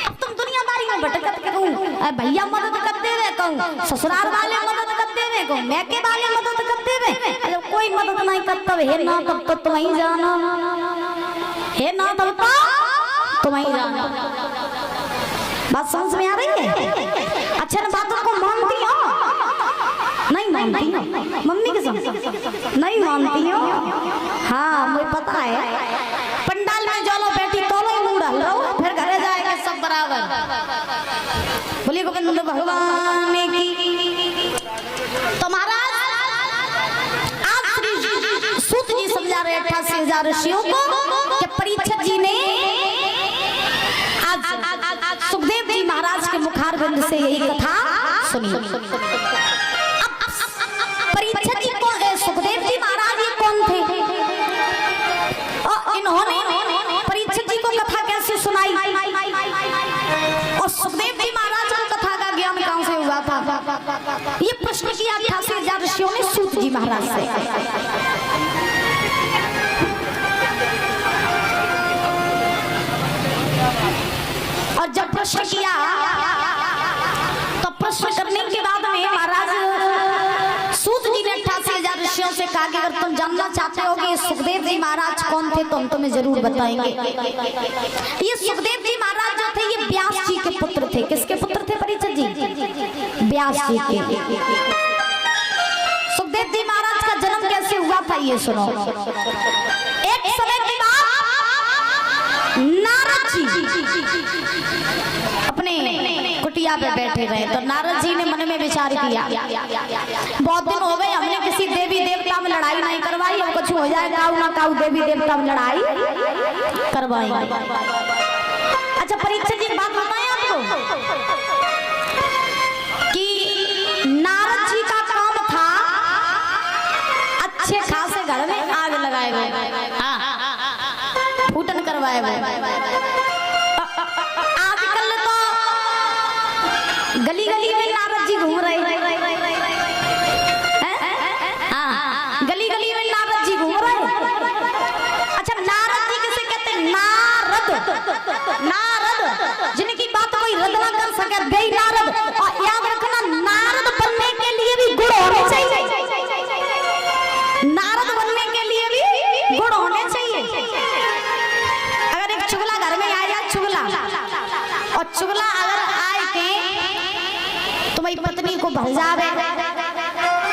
अब तुम दुनियादारी में भटकत कहूँ, भैया मदद कर देवे कहूँ, ससुराल वाले मदद कर देवे कहूँ, मैके वाले मदद कर देवे, अरे कोई मदद नहीं करता है ना, तब तो तुम ही जाना है ना, तब तो तुम ही जाना। बात समझ में आ रही है? अच्छा ना बातों को मानती हो? नहीं मानती हो? मम्मी के साथ नहीं मानती हो? हाँ मुझे पता है, पंडाल में जो लो बैठी तो लो मुंह डाल लो, फिर घरे जाएंगे सब बराबर। बोलिए गोविंद भगवान की। तो महाराज आज श्री सूत जी समझा रहे 88,000 ऋषियों को कि परीक्षित जी ने आज सुखदेव जी महाराज के मुखारबिंद से यही कथा सुनी। परीक्षित जी कौन है? सुखदेव जी महाराज ये कौन थे? इन्होंने परीक्षित जी को कथा कैसे सुनाई और सुखदेव जी महाराज को कथा का ज्ञान कहां से हुआ था? ये प्रश्न किया 88,000 ऋषियों ने सूत जी महाराज से। और जब प्रश्न किया तो प्रश्न करने के बाद में महाराज सूत जी ने 88,000 ऋषियों से कहा कि अगर तुम जानना चाहते हो कि सुखदेव जी महाराज कौन थे तो हम तुम्हें जरूर बताएंगे। ये सुखदेव जी महाराज जो थे ये व्यास जी के पुत्र थे। किसके पुत्र थे परीक्षित जी? व्यास जी के। सुखदेव जी महाराज का जन्म कैसे हुआ था ये सुनो। एक समय की बात, नारद जी अपने कुटिया पे बैठे रहे तो नारद जी ने मन में विचार किया, बहुत दिन हो गए हमने किसी देवी देवता में लड़ाई नहीं करवाई, अब कुछ हो जाए काऊ ना काऊ देवी देवता में लड़ाई करवाई। अच्छा परीक्षित जी बात बताएं आपको कि नारद जी का काम था अच्छे खासे घर में आग लगाए गए, फूटन करवाए गए। आजकल तो गली गली में नारद जी घूम रहे हैं, गली गली में नारद जी घूम रहे हैं। अच्छा नारद जी किसे कहते हैं? नारद, नारद जिनकी बात कोई रद्द ना कर सके, बे नारद। और याद रखना नारद बनने के लिए भी गुण होने चाहिए, नारद बनने के लिए भी गुण होने चाहिए। अगर एक चुगला घर में आ जाए, चुगला, और चुगला अगर आए के तुम्हारी पत्नी को भर जावे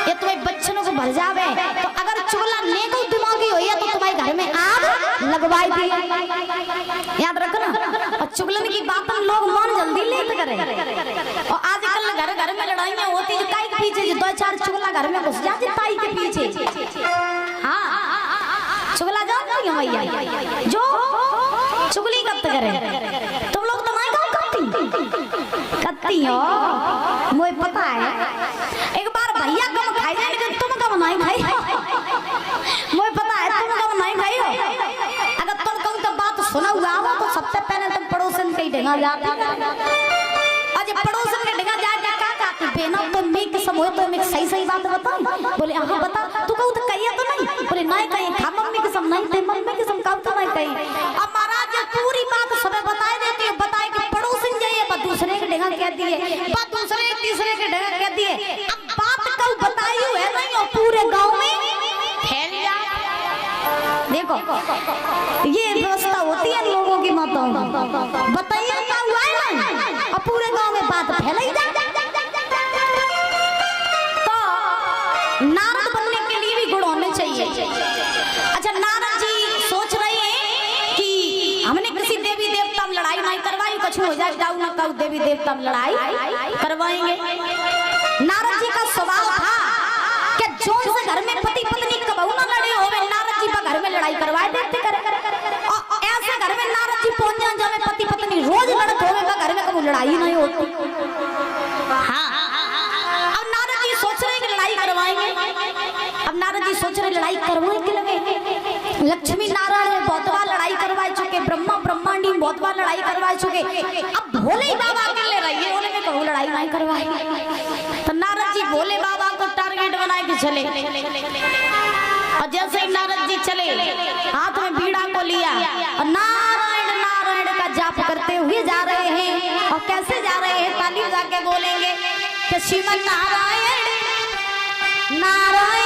या तुम्हारे बच्चों को भर जावे, तो अगर चुगला नेको दिमागी हो या तो तुम्हारे घर में आग लगवाई दी। याद रखना। और चुगलन की बात हम लोग मन जल्दी लेते करें। और आजकल घर घर में लड़ाइयां होती है ताई के पीछे, दो चार चुगला घर में घुस जाते ताई के पीछे। हाँ चुगला जानती हो भैया, जो चुगली कब करे तुम लोग तो नहीं करती हो, मुझे पता है। एक बार भैया कम खाई जाए लेकिन तुम कम नहीं खाई, मुझे पता है तुम कम नहीं खाई हो। अगर तुम कम तो बात सुना हुआ हो तो सबसे पहले तुम पड़ोसन के ढेंगा जाते, और जब पड़ोसन के ढेंगा जाए क्या कहती बेना तो मैं सब हो तो मैं सही सही बात बताऊं। बोले हाँ बता, तू कहू तो कहिए तो नहीं? बोले नहीं कहीं खा मम्मी के सब नहीं थे, मम्मी के सब कहू तो नहीं कहीं। अब महाराज पूरी बात सबे बताए देती है, बताए कि पड़ोसन जाइए बात दूसरे के ढेंगा कह दिए, बात दूसरे तीसरे के ढेंगा कह दिए। अब बात कहू बताई है नहीं और पूरे गाँव में फैल जाए। देखो ये व्यवस्था होती है लोगों की माताओं की, बताइए क्या हुआ है ना और पूरे गाँव में बात फैलाई जाए। तो नारद बनने के लिए भी गुण होने चाहिए। अच्छा नारद जी सोच रहे हैं कि हमने किसी देवी देवता में लड़ाई नहीं करवाई, कुछ हो जाए जाऊ ना काऊ देवी देवता में लड़ाई करवाएंगे। नारद जी का स्वभाव था कि जो से घर में पति पत्नी कबहू ना लड़े हो, नारद जी का घर में लड़ाई करवाए देते करे। और ऐसे घर में नारद जी पहुंच जाए जब पति पत्नी रोज लड़ते हो, घर में कभी लड़ाई नहीं होती। हाँ अब नारद जी सोच रहे हैं कि लड़ाई करवाएंगे। अब नारद जी सोच रहे लड़ाई करवाने के लगे, लक्ष्मी नारायण में बहुत बार लड़ाई करवाए चुके, ब्रह्मा ब्रह्मांडी बहुत बार लड़ाई करवा चुके। अब भोले बाबा के ले रही है, उन्होंने कहूँ लड़ाई नहीं करवाई। तो नारद जी भोले बाबा को टारगेट बनाए के चले, और जैसे ही नारद जी चले हाथ में बीड़ा को लिया और नारायण नारायण का जाप करते हुए जा अब कैसे जा रहे हैं, ताली जाके बोलेंगे कि श्रीमन नारायण नारायण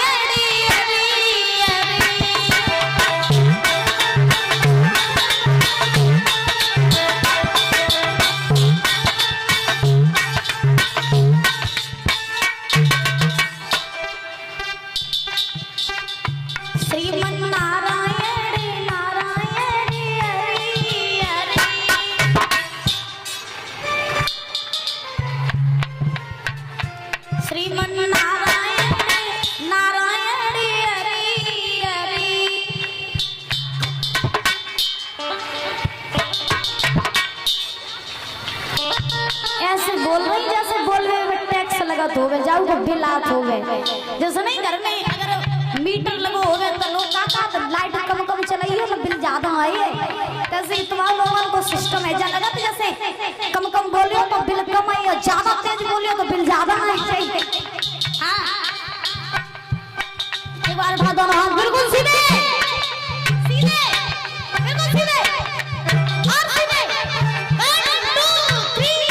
होवे जाऊ को बिलात होवे जैसे नहीं घर में अगर मीटर लगो होवे तो लोग का लाइट कम कम चलाइयो ना बिल ज्यादा आए कैसे तुम्हारे लोगों को सिस्टम है जगह तो जैसे कम कम बोलियो तो बिल कम आए ज्यादा तेज बोलियो तो बिल ज्यादा आए चाहिए। हां एक बार उठा दो हाथ बिल्कुल सीधे सीधे बिल्कुल सीधे और सीधे 1 2 3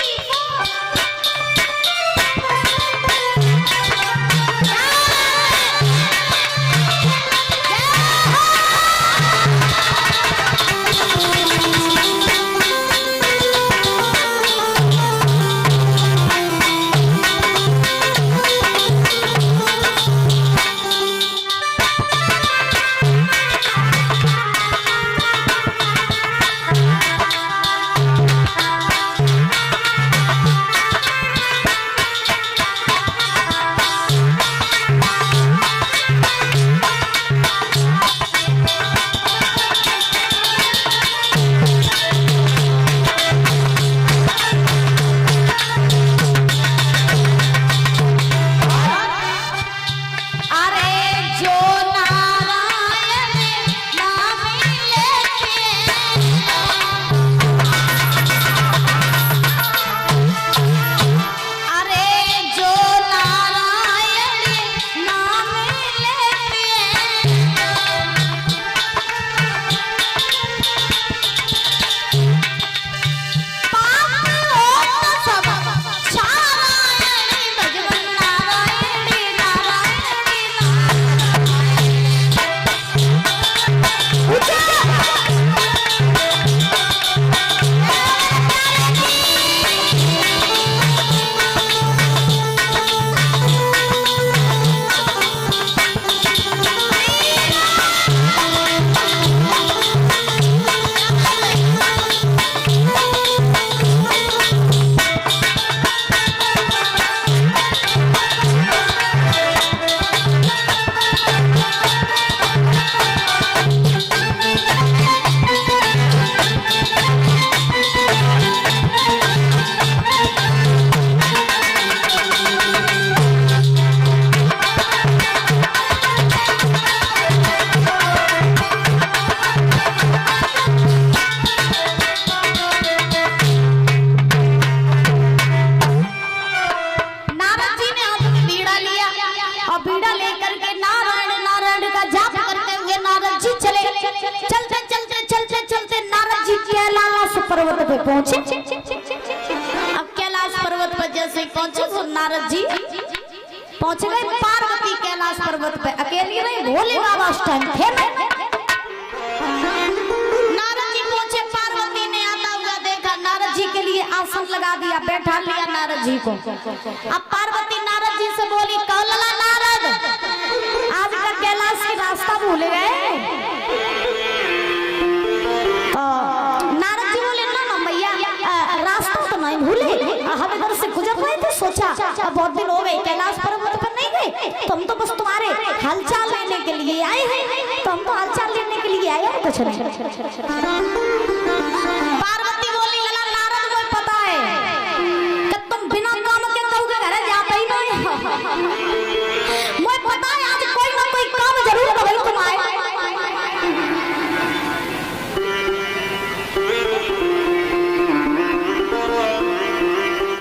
पर्वत पे पहुंचे। अब कैलाश पर्वत पर जैसे पहुंचे तो नारद जी पहुंच गए पार्वती कैलाश पर्वत पे। अकेले नहीं, भोले बाबा उस टाइम थे। नारद जी पहुंचे, पार्वती ने आता हुआ देखा, नारद जी के लिए आसन लगा दिया, बैठा लिया नारद जी को। अब पार्वती नारद जी से बोली, कौलला नारद, आज का कैलाश की रास्ता भूल गए। नारद जी बोले, ना मैया रास्ता तो नहीं भूले, हम इधर से गुजर रहे थे, सोचा अब बहुत दिन हो गए कैलाश पर्वत पर नहीं गए, तो हम तो बस तुम्हारे हालचाल लेने के लिए आए हैं। तो हम तो हालचाल लेने के लिए आए हैं, कुछ नहीं।